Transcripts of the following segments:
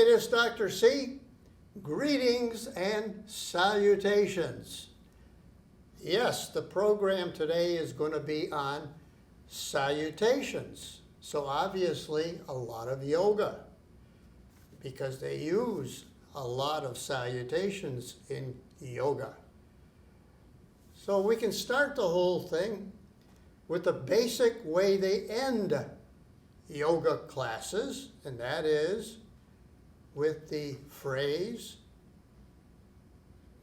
Hey, this is Dr. C. Greetings and salutations. Yes, the program today is going to be on salutations. So obviously a lot of yoga, because they use a lot of salutations in yoga. So we can start the whole thing with the basic way they end yoga classes, and that is with the phrase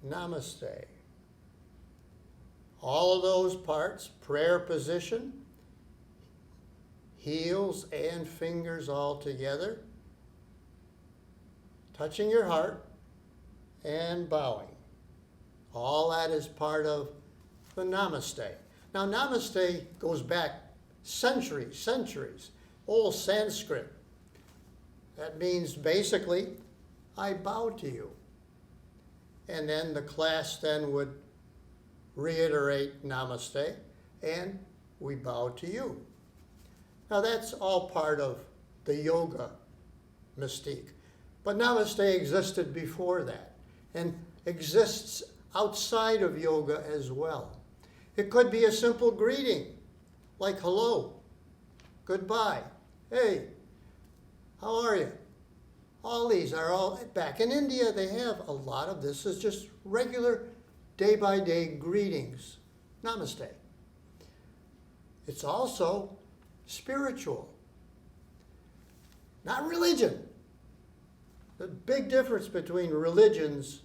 Namaste. All of those parts, prayer position, heels and fingers all together, touching your heart and bowing. All that is part of the Namaste. Now, Namaste goes back centuries, old Sanskrit. That means basically, I bow to you. And then the class then would reiterate Namaste, and we bow to you. Now that's all part of the yoga mystique. But Namaste existed before that, and exists outside of yoga as well. It could be a simple greeting, like hello, goodbye, hey, how are you? All these are all, back in India, they have a lot of this is just regular day-by-day greetings. Namaste. It's also spiritual, not religion. The big difference between religions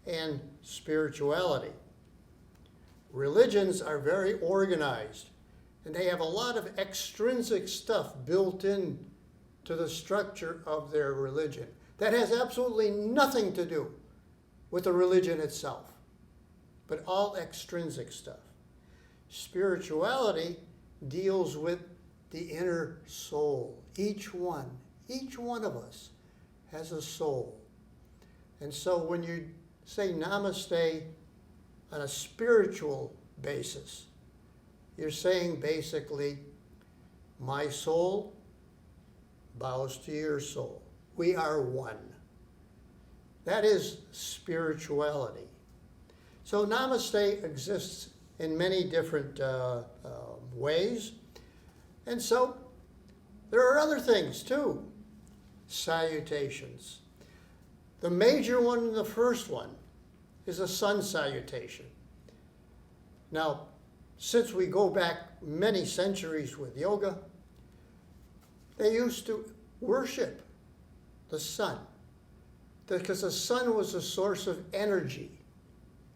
and spirituality. Religions are very organized, and they have a lot of extrinsic stuff built in to the structure of their religion that has absolutely nothing to do with the religion itself, but all extrinsic stuff. Spirituality deals with the inner soul. Each one of us has a soul. And so when you say Namaste on a spiritual basis, you're saying basically, my soul bows to your soul. We are one. That is spirituality. So Namaste exists in many different ways. And so there are other things too. Salutations. The major one, the first one, is a sun salutation. Now, since we go back many centuries with yoga, they used to worship the sun, because the sun was a source of energy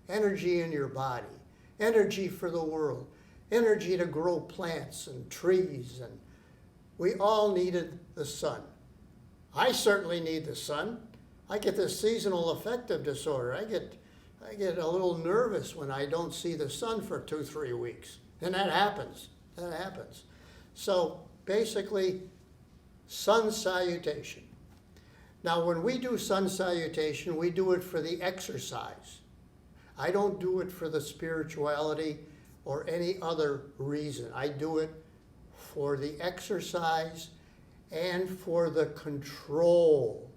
in your body, energy for the world, energy to grow plants and trees, and we all needed the sun. I certainly need the sun. I get this seasonal affective disorder. I get a little nervous when I don't see the sun for 2-3 weeks, and that happens. So basically, sun salutation. Now, when we do sun salutation, we do it for the exercise. I don't do it for the spirituality or any other reason. I do it for the exercise and for the control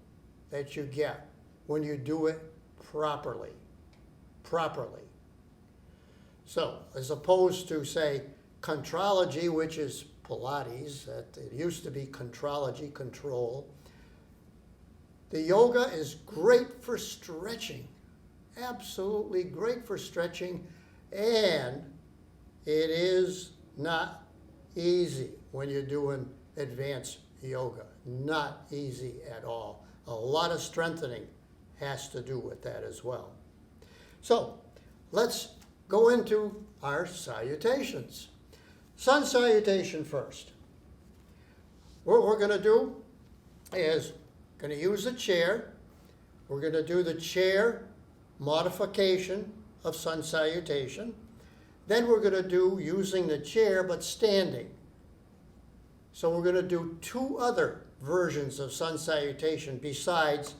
that you get when you do it properly. So, as opposed to, say, contrology, which is Pilates, that it used to be contrology, control. The yoga is great for stretching, absolutely great for stretching, and it is not easy when you're doing advanced yoga. Not easy at all. A lot of strengthening has to do with that as well. So let's go into our salutations. Sun salutation first. What we're going to do is going to use a chair. We're going to do the chair modification of sun salutation. Then we're going to do using the chair but standing. So we're going to do 2 other versions of sun salutation besides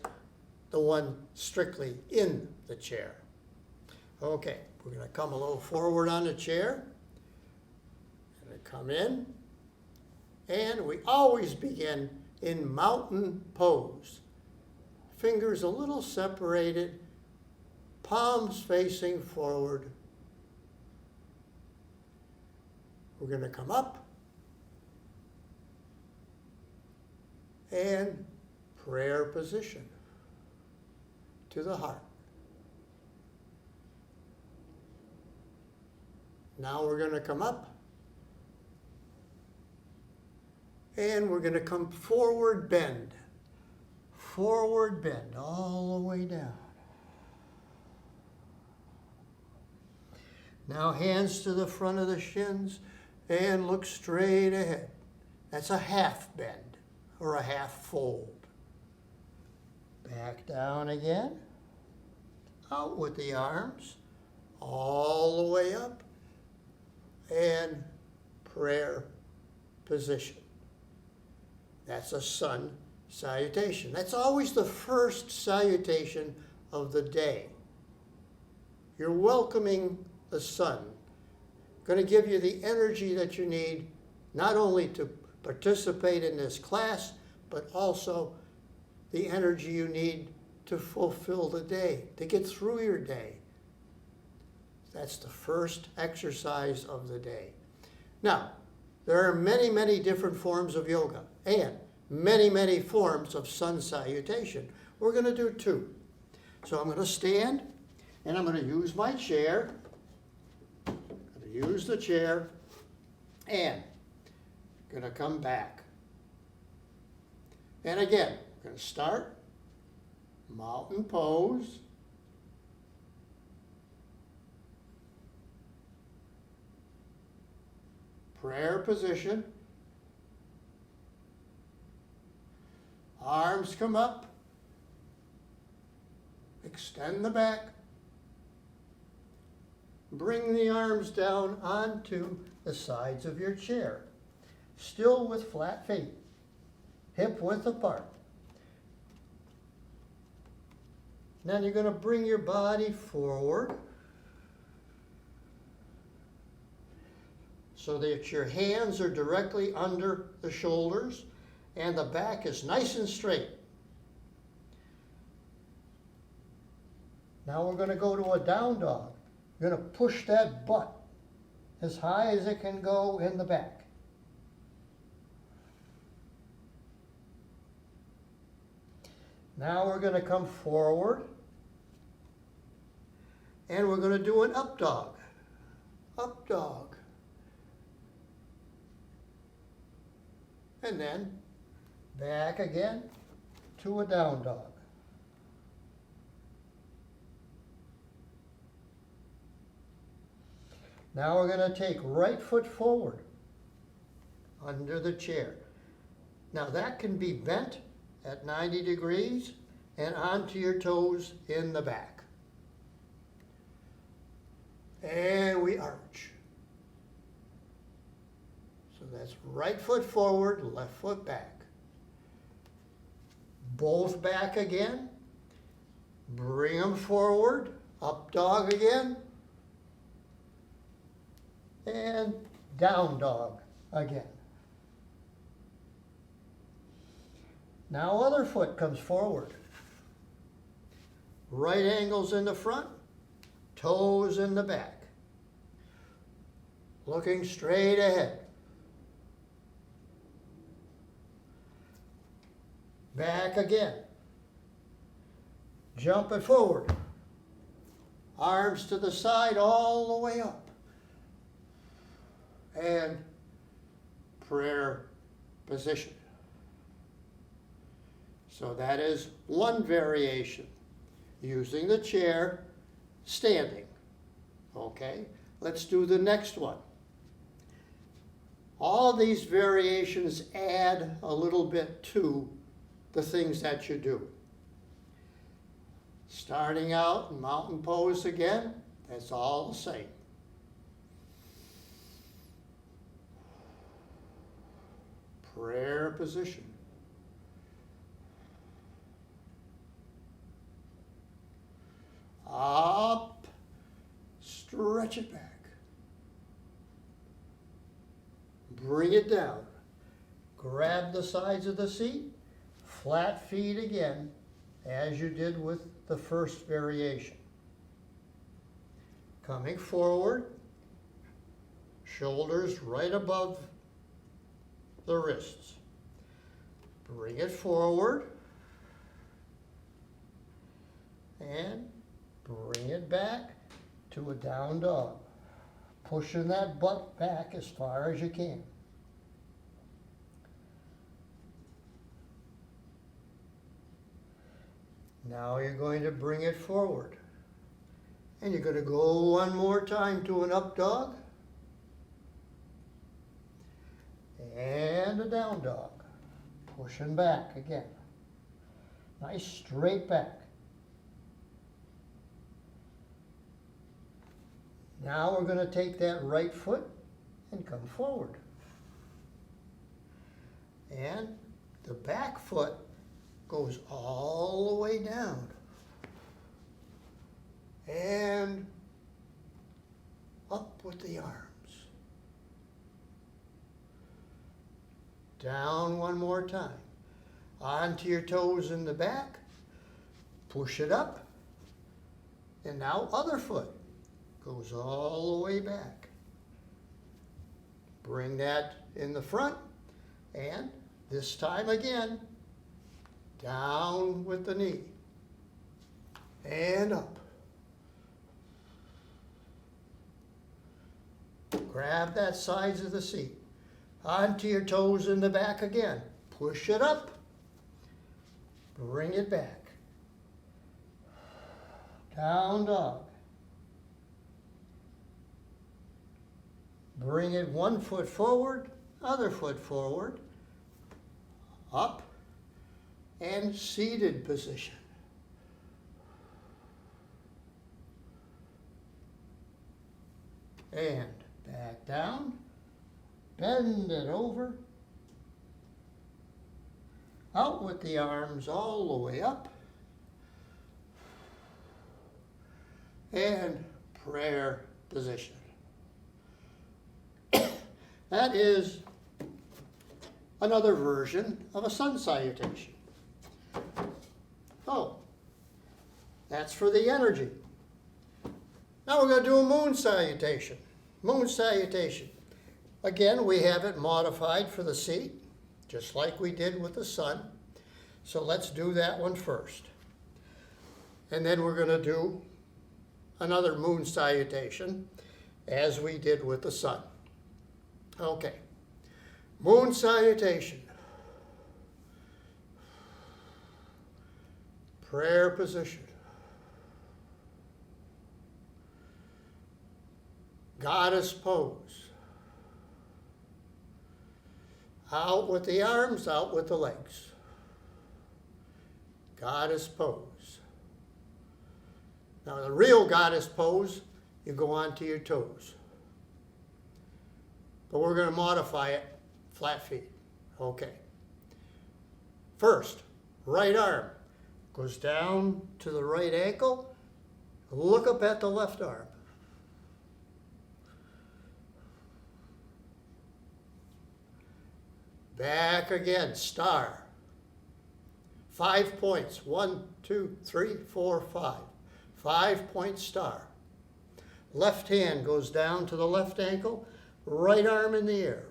the one strictly in the chair. Okay, we're going to come a little forward on the chair. Come in, and we always begin in mountain pose. fingers a little separated, palms facing forward. We're going to come up and prayer position to the heart. Now we're going to come up and we're going to come forward bend. Forward bend all the way down. Now hands to the front of the shins and look straight ahead. That's a half bend or a half fold. Back down again. Out with the arms all the way up and prayer position. That's a sun salutation. That's always the first salutation of the day. You're welcoming the sun. Going to give you the energy that you need, not only to participate in this class, but also the energy you need to fulfill the day, to get through your day. That's the first exercise of the day. Now, there are many, many different forms of yoga and many, many forms of sun salutation. We're going to do two. So I'm going to stand and I'm going to use my chair. I'm going to use the chair and I'm going to come back. And again, I'm going to start mountain pose. Prayer position. Arms come up. Extend the back. Bring the arms down onto the sides of your chair. Still with flat feet. Hip width apart. Then you're going to bring your body forward so that your hands are directly under the shoulders and the back is nice and straight. Now we're going to go to a down dog. You're going to push that butt as high as it can go in the back. Now we're going to come forward and we're going to do an up dog. Up dog. And then back again to a down dog. Now we're going to take right foot forward under the chair. Now that can be bent at 90 degrees and onto your toes in the back. And we arch. So that's right foot forward, left foot back. Both back again. Bring them forward, up dog again. And down dog again. Now other foot comes forward. Right angles in the front, toes in the back. Looking straight ahead. Back again. Jump it forward. Arms to the side all the way up. And prayer position. So that is one variation, using the chair, standing. Okay, let's do the next one. All these variations add a little bit to the things that you do. Starting out in mountain pose again, that's all the same. Prayer position. Up, stretch it back. Bring it down. Grab the sides of the seat, flat feet again, as you did with the first variation. Coming forward, shoulders right above the wrists. Bring it forward and bring it back to a down dog. Pushing that butt back as far as you can. Now you're going to bring it forward. And you're going to go one more time to an up dog. And a down dog. Pushing back again. Nice straight back. Now we're going to take that right foot and come forward. And the back foot goes all the way down. And up with the arms. Down one more time. Onto your toes in the back. Push it up. And now other foot goes all the way back. Bring that in the front. And this time again, down with the knee. And up. Grab that sides of the seat. Onto your toes in the back again. Push it up. Bring it back. Down dog. Bring it one foot forward, other foot forward, up, and seated position. And back down, bend it over, out with the arms all the way up, and prayer position. That is another version of a sun salutation. So, that's for the energy. Now we're going to do a moon salutation. Moon salutation. Again, we have it modified for the seat, just like we did with the sun. So let's do that one first. And then we're going to do another moon salutation, as we did with the sun. Okay. Moon salutation. Prayer position. Goddess pose. Out with the arms, out with the legs. Goddess pose. Now the real goddess pose, you go onto your toes. But we're going to modify it, flat feet. Okay. First, right arm goes down to the right ankle. Look up at the left arm. Back again, star. 5 points. 1, 2, 3, 4, 5. 5-point star. Left hand goes down to the left ankle. Right arm in the air.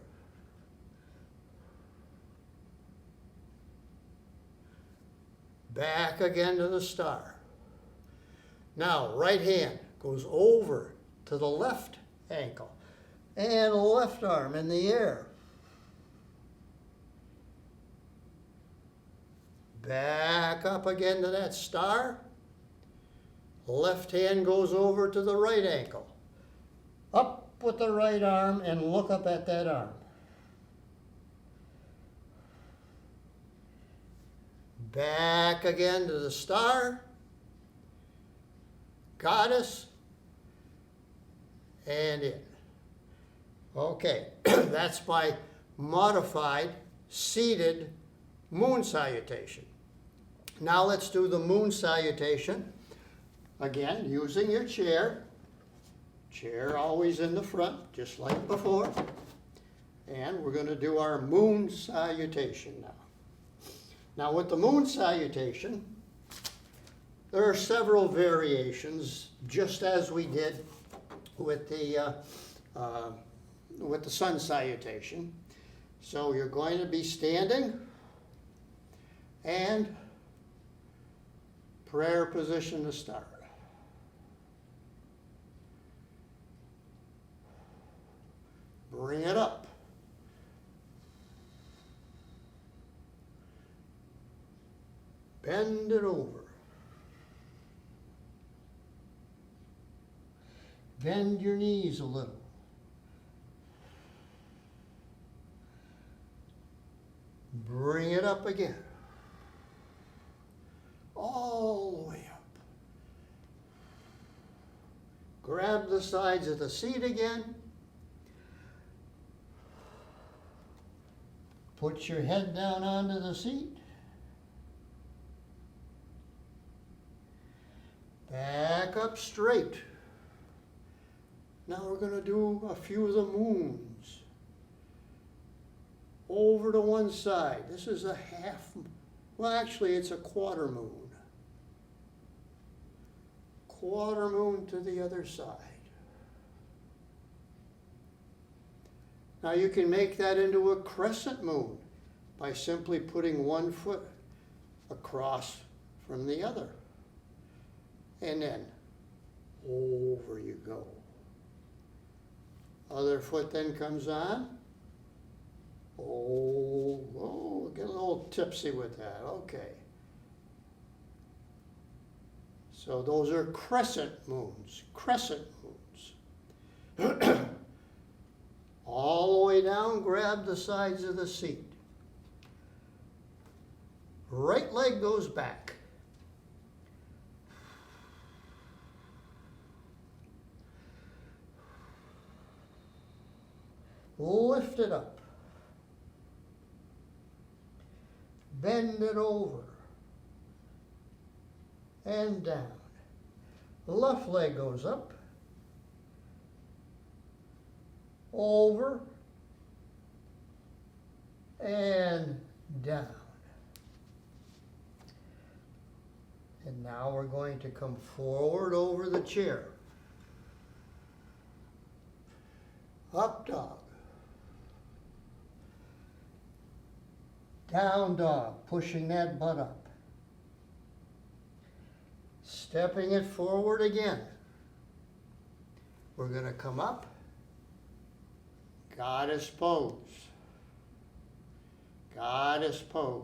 Back again to the star. Now, right hand goes over to the left ankle. And left arm in the air. Back up again to that star. Left hand goes over to the right ankle. Up with the right arm and look up at that arm. Back again to the star. Goddess. And in. Okay, that's my modified seated moon salutation. Now let's do the moon salutation. Again, using your chair. Chair always in the front, just like before. And we're going to do our moon salutation now. Now with the moon salutation, There are several variations, just as we did with the sun salutation. So you're going to be standing and prayer position to start. Bring it up. Bend it over. Bend your knees a little. Bring it up again. All the way up. Grab the sides of the seat again. Put your head down onto the seat. Back up straight. Now we're going to do a few of the moons. Over to one side. This is a half, well actually it's a quarter moon. Quarter moon to the other side. Now you can make that into a crescent moon by simply putting one foot across from the other. And then over you go. Other foot then comes on. Oh, get a little tipsy with that. Okay. So those are crescent moons. Crescent moons. All the way down, grab the sides of the seat. Right leg goes back. Lift it up. Bend it over and down. The left leg goes up, over, and down. And now we're going to come forward over the chair. Up dog. Down dog, pushing that butt up. Stepping it forward again. We're going to come up. Goddess pose. Goddess pose.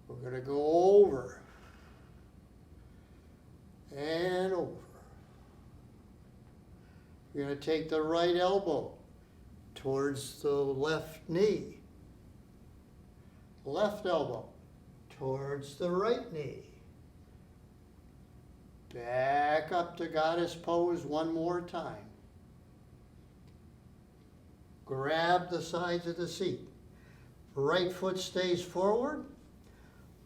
We're going to go over and over. You're going to take the right elbow towards the left knee. Left elbow towards the right knee. Back up to goddess pose one more time. Grab the sides of the seat. Right foot stays forward.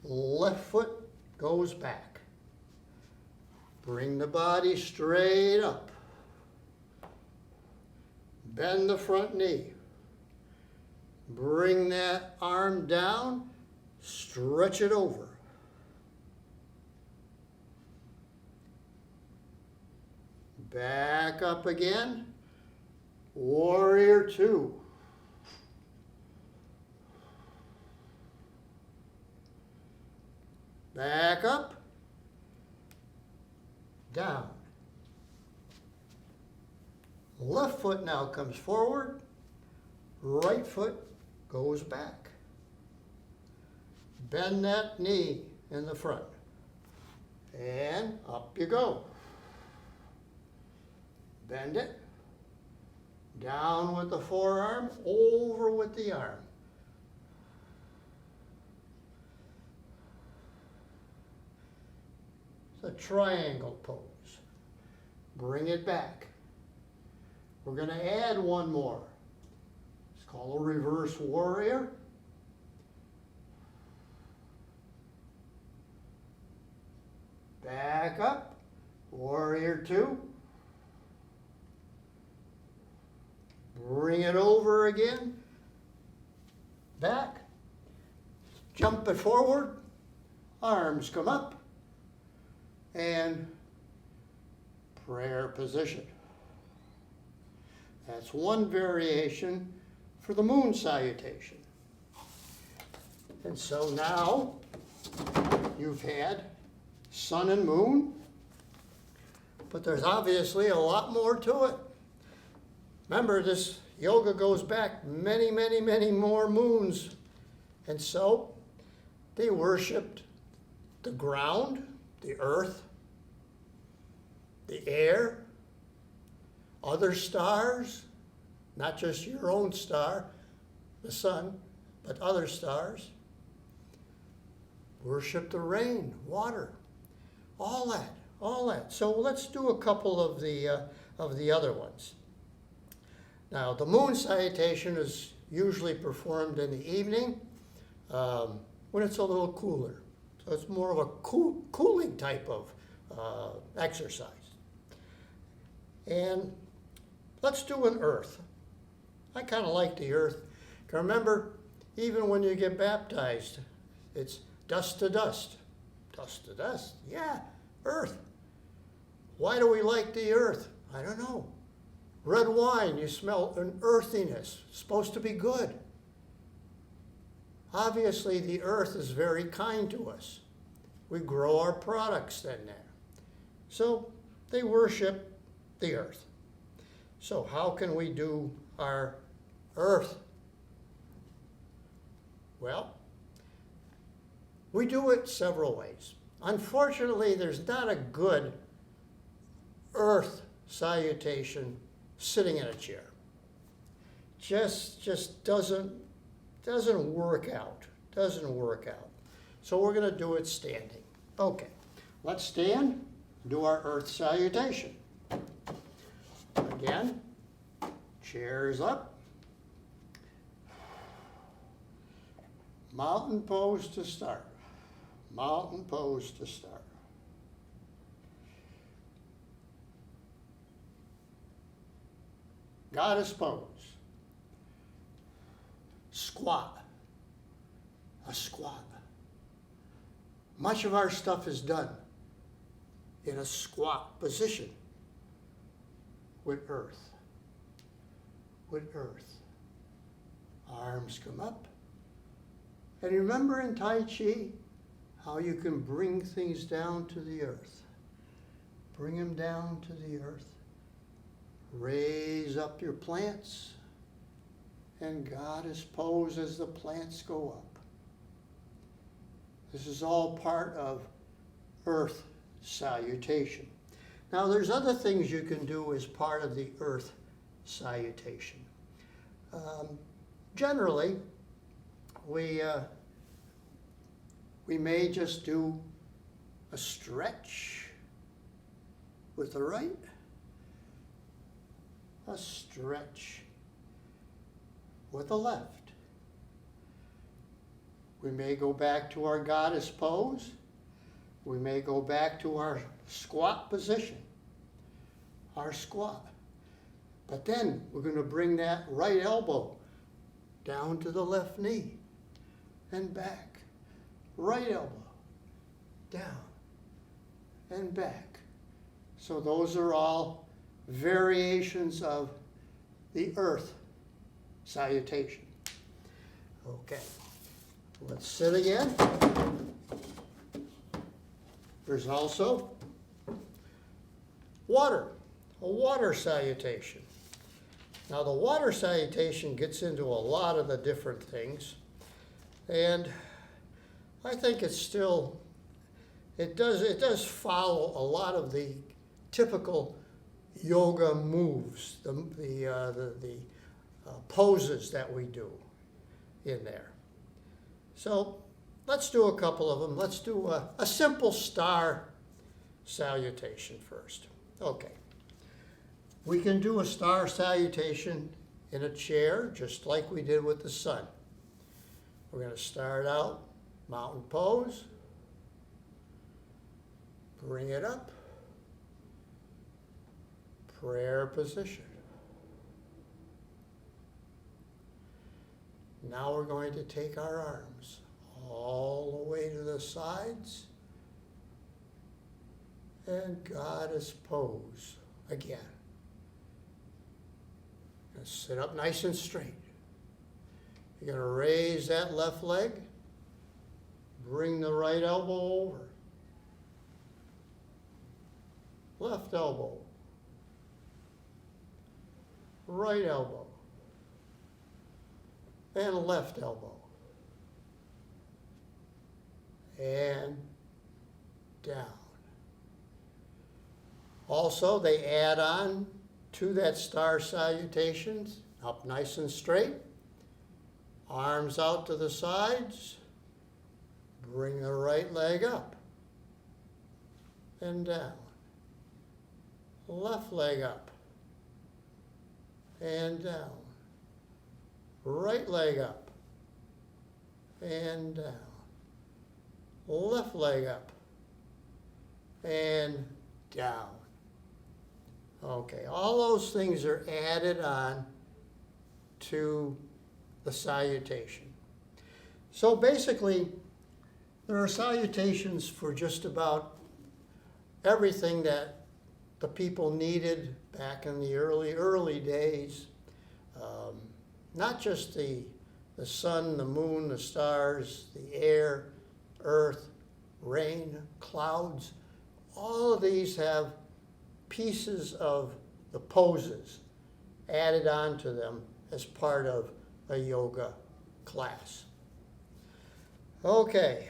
Left foot goes back. Bring the body straight up. Bend the front knee. Bring that arm down, stretch it over. Back up again, warrior two. Back up, down. Left foot now comes forward, right foot goes back. Bend that knee in the front. And up you go. Bend it. Down with the forearm, over with the arm. It's a triangle pose. Bring it back. We're going to add one more. Called a reverse warrior. Back up, warrior two. Bring it over again. Back. Jump it forward. Arms come up. and prayer position. That's one variation for the moon salutation. And so now you've had sun and moon, but there's obviously a lot more to it. Remember, this yoga goes back many, many, many more moons. And so they worshipped the ground, the earth, the air, other stars, not just your own star, the sun, but other stars. Worship the rain, water, all that. So let's do a couple of the other ones. Now, the moon salutation is usually performed in the evening when it's a little cooler. So it's more of a cooling type of exercise. And let's do an earth. I kind of like the earth. Remember, even when you get baptized, it's dust to dust. Dust to dust, yeah, earth. Why do we like the earth? I don't know. Red wine, you smell an earthiness. It's supposed to be good. Obviously, the earth is very kind to us. We grow our products then there. So they worship the earth. So how can we do our earth? Well, we do it several ways. Unfortunately, there's not a good earth salutation sitting in a chair. Just doesn't work out. Doesn't work out. So we're going to do it standing. Okay, let's stand, do our earth salutation. Again, chairs up. Mountain pose to start. Mountain pose to start. Goddess pose. Squat. A squat. Much of our stuff is done in a squat position with earth. With earth. Arms come up. And remember in Tai Chi how you can bring things down to the earth. Bring them down to the earth. Raise up your plants. And goddess pose as the plants go up. This is all part of earth salutation. Now there's other things you can do as part of the earth salutation. Generally, we may just do a stretch with the right, a stretch with the left. We may go back to our goddess pose. We may go back to our squat position, our squat. But then we're going to bring that right elbow down to the left knee and back. Right elbow, down and back. So those are all variations of the earth salutation. Okay, let's sit again. There's also water, a water salutation. Now the water salutation gets into a lot of the different things, and I think it's still, it does follow a lot of the typical yoga moves, the poses that we do in there. So let's do a couple of them. Let's do a simple star salutation first. Okay. We can do a star salutation in a chair, just like we did with the sun. We're going to start out mountain pose, bring it up, prayer position. Now we're going to take our arms all the way to the sides And goddess pose again. Gonna sit up nice and straight. You're going to raise that left leg. Bring the right elbow over. Left elbow. Right elbow. And left elbow. And down. Also, they add on to that star salutations, up nice and straight. Arms out to the sides. Bring the right leg up and down. Left leg up and down. Right leg up and down. Left leg up and down. Okay, all those things are added on to the salutation. So basically, there are salutations for just about everything that the people needed back in the early days. Not just the sun, the moon, the stars, the air, earth, rain, clouds. All of these have pieces of the poses added onto them as part of a yoga class. Okay,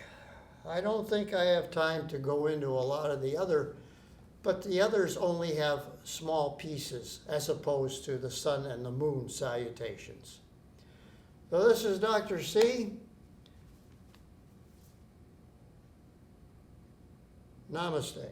I don't think I have time to go into a lot of the other, but the others only have small pieces as opposed to the sun and the moon salutations. So this is Dr. C. Namaste.